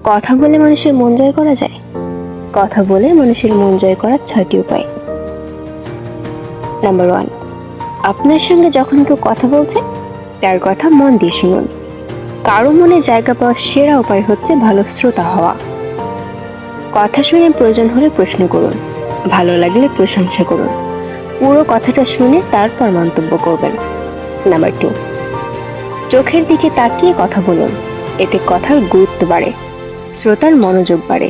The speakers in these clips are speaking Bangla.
কথা বলে মানুষের মন জয় করা যায়। কথা বলে মানুষের মন জয় করার 6টি উপায়। নাম্বার 1, আপনার সঙ্গে যখন কেউ কথা বলছে তার কথা মন দিয়ে শুনুন। কারো মনে জায়গা পাওয়ার সেরা উপায় হচ্ছে ভালো শ্রোতা হওয়া। কথা শুনে প্রয়োজন হলে প্রশ্ন করুন, ভালো লাগলে প্রশংসা করুন। পুরো কথাটা শুনে তারপর মন্তব্য করবেন। নাম্বার 2, চোখের দিকে তাকিয়ে কথা বলুন। এতে কথার গুরুত্ব বাড়ে, শ্রোতার মনোযোগ বাড়ে।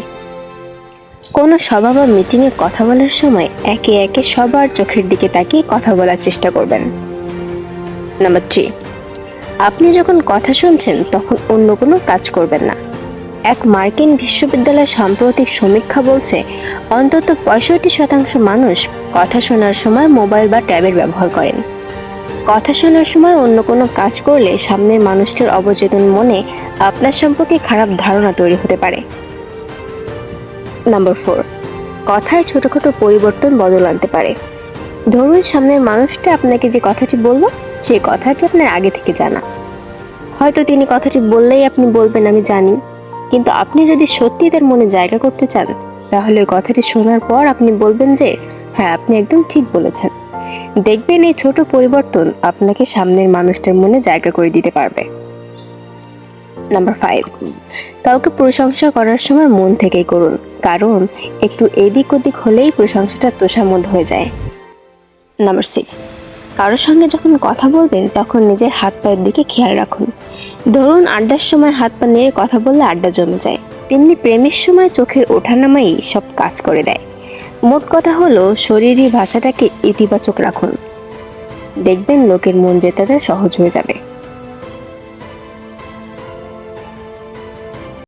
কোনো সভা বা মিটিংয়ে কথা বলার সময় একে একে সবার চোখের দিকে তাকিয়ে কথা বলার চেষ্টা করবেন। নাম্বার 3, আপনি যখন কথা শুনছেন তখন অন্য কোনো কাজ করবেন না। এক মার্কিন বিশ্ববিদ্যালয়ের সাম্প্রতিক সমীক্ষা বলছে অন্তত 65% মানুষ কথা শোনার সময় মোবাইল বা ট্যাবের ব্যবহার করেন। কথা শোনার সময় অন্য কোনো কাজ করলে সামনের মানুষটির অবচেতন মনে আপনার সম্পর্কে খারাপ ধারণা তৈরি হতে পারে। নাম্বার 4, কথায় ছোটখাটো পরিবর্তন বদল আনতে পারে। ধরুন সামনের মানুষটা আপনাকে যে কথাটি বলল সেই কথাটি আপনার আগে থেকে জানা। হয়তো তিনি কথাটি বললেই আপনি বলবেন আমি জানি, কিন্তু আপনি যদি সত্যি তার মনে জায়গা করতে চান তাহলে ওই কথাটি শোনার পর আপনি বলবেন যে হ্যাঁ আপনি একদম ঠিক বলেছেন। দেখবেন এই ছোট পরিবর্তন আপনাকে সামনের মানুষটার মনে জায়গা করে দিতে পারবে। নাম্বার 5, কাউকে প্রশংসা করার সময় মন থেকেই করুন, কারণ একটু এদিক ওদিক হলেই প্রশংসাটা তোষামোদ হয়ে যায়। নাম্বার 6, কারোর সঙ্গে যখন কথা বলবেন তখন নিজের হাত পায়ের দিকে খেয়াল রাখুন। ধরুন আড্ডার সময় হাত পা নেড়ে কথা বললে আড্ডা জমে যায়, তেমনি প্রেমের সময় চোখের ওঠানামাই সব কাজ করে দেয়। মোট কথা হলো শরীরী ভাষাটাকে ইতিবাচক রাখুন, দেখবেন লোকের মন জেতাটা সহজ হয়ে যাবে।